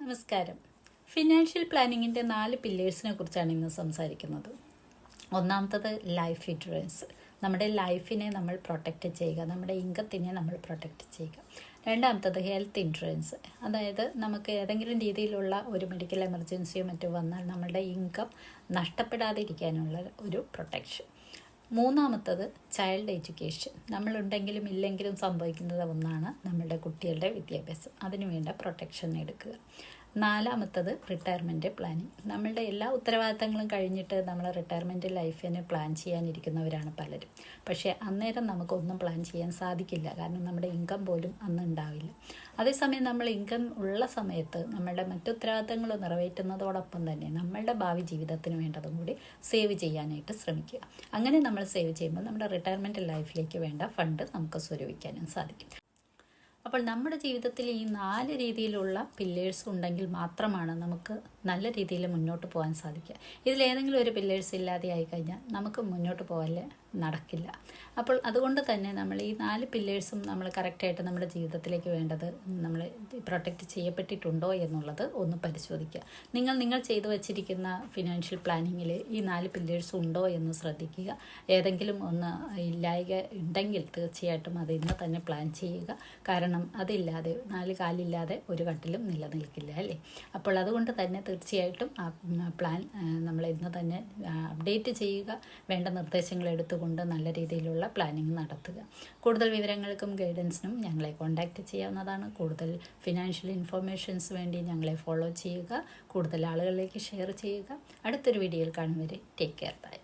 നമസ്കാരം. ഫിനാൻഷ്യൽ പ്ലാനിങ്ങിൻ്റെ 4 പില്ലേഴ്സിനെ കുറിച്ചാണ് ഇന്ന് സംസാരിക്കുന്നത്. ഒന്നാമത്തത് ലൈഫ് ഇൻഷുറൻസ്. നമ്മുടെ ലൈഫിനെ നമ്മൾ പ്രൊട്ടക്റ്റ് ചെയ്യുക, നമ്മുടെ ഇൻകത്തിനെ നമ്മൾ പ്രൊട്ടക്റ്റ് ചെയ്യുക. രണ്ടാമത്തത് ഹെൽത്ത് ഇൻഷുറൻസ്, അതായത് നമുക്ക് ഏതെങ്കിലും രീതിയിലുള്ള ഒരു മെഡിക്കൽ എമർജൻസിയോ മറ്റോ വന്നാൽ നമ്മളുടെ ഇൻകം നഷ്ടപ്പെടാതിരിക്കാനുള്ള ഒരു പ്രൊട്ടക്ഷൻ. മൂന്നാമത്തത് ചൈൽഡ് എഡ്യൂക്കേഷൻ. നമ്മളുണ്ടെങ്കിലും ഇല്ലെങ്കിലും സംഭവിക്കുന്നത് ഒന്നാണ് നമ്മളുടെ കുട്ടികളുടെ വിദ്യാഭ്യാസം, അതിനുവേണ്ട പ്രൊട്ടക്ഷൻ എടുക്കുക. നാലാമത്തത് റിട്ടയർമെൻറ്റ് പ്ലാനിങ്. നമ്മളുടെ എല്ലാ ഉത്തരവാദിത്തങ്ങളും കഴിഞ്ഞിട്ട് നമ്മൾ റിട്ടയർമെൻറ്റ് ലൈഫിന് പ്ലാൻ ചെയ്യാനിരിക്കുന്നവരാണ് പലരും. പക്ഷേ അന്നേരം നമുക്കൊന്നും പ്ലാൻ ചെയ്യാൻ സാധിക്കില്ല, കാരണം നമ്മുടെ ഇൻകം പോലും അന്ന് ഉണ്ടാവില്ല. അതേസമയം നമ്മൾ ഇൻകം ഉള്ള സമയത്ത് നമ്മളുടെ മറ്റു ഉത്തരവാദിത്തങ്ങൾ നിറവേറ്റുന്നതോടൊപ്പം തന്നെ നമ്മളുടെ ഭാവി ജീവിതത്തിന് വേണ്ടതും കൂടി സേവ് ചെയ്യാനായിട്ട് ശ്രമിക്കുക. അങ്ങനെ നമ്മൾ സേവ് ചെയ്യുമ്പോൾ നമ്മുടെ റിട്ടയർമെൻറ്റ് ലൈഫിലേക്ക് വേണ്ട ഫണ്ട് നമുക്ക് സ്വരൂപിക്കാനും സാധിക്കും. അപ്പോൾ നമ്മുടെ ജീവിതത്തിൽ ഈ 4 രീതിയിലുള്ള പില്ലേഴ്സ് ഉണ്ടെങ്കിൽ മാത്രമാണ് നമുക്ക് നല്ല രീതിയിൽ മുന്നോട്ട് പോകാൻ സാധിക്കുക. ഇതിലേതെങ്കിലും ഒരു പില്ലേഴ്സ് ഇല്ലാതെ ആയിക്കഴിഞ്ഞാൽ നമുക്ക് മുന്നോട്ട് പോകാൻ നടക്കില്ല. അപ്പോൾ അതുകൊണ്ട് തന്നെ നമ്മൾ ഈ 4 പില്ലേഴ്സും നമ്മൾ കറക്റ്റായിട്ട് നമ്മുടെ ജീവിതത്തിലേക്ക് വേണ്ടത് നമ്മൾ പ്രൊട്ടക്റ്റ് ചെയ്യപ്പെട്ടിട്ടുണ്ടോ എന്നുള്ളത് ഒന്ന് പരിശോധിക്കുക. നിങ്ങൾ ചെയ്തു വച്ചിരിക്കുന്ന ഫിനാൻഷ്യൽ പ്ലാനിങ്ങിൽ ഈ 4 പില്ലേഴ്സ് ഉണ്ടോ എന്ന് ശ്രദ്ധിക്കുക. ഏതെങ്കിലും ഒന്ന് ഇല്ലായ്ക ഉണ്ടെങ്കിൽ തീർച്ചയായിട്ടും അത് ഇന്ന് തന്നെ പ്ലാൻ ചെയ്യുക. കാരണം അതില്ലാതെ 4 കാലില്ലാതെ ഒരു കട്ടിലും നിലനിൽക്കില്ല, അല്ലേ? അപ്പോൾ അതുകൊണ്ട് തന്നെ തീർച്ചയായിട്ടും ആ പ്ലാൻ നമ്മൾ ഇന്ന് തന്നെ അപ്ഡേറ്റ് ചെയ്യുക. വേണ്ട നിർദ്ദേശങ്ങൾ എടുത്തുകൊണ്ട് നല്ല രീതിയിലുള്ള പ്ലാനിങ് നടത്തുക. കൂടുതൽ വിവരങ്ങൾക്കും ഗൈഡൻസിനും ഞങ്ങളെ കോൺടാക്റ്റ് ചെയ്യാവുന്നതാണ്. കൂടുതൽ ഫിനാൻഷ്യൽ ഇൻഫർമേഷൻസ് വേണ്ടി ഞങ്ങളെ ഫോളോ ചെയ്യുക. കൂടുതൽ ആളുകളിലേക്ക് ഷെയർ ചെയ്യുക. അടുത്തൊരു വീഡിയോയിൽ കാണും വരെ ടേക്ക് കെയർ. ബൈ.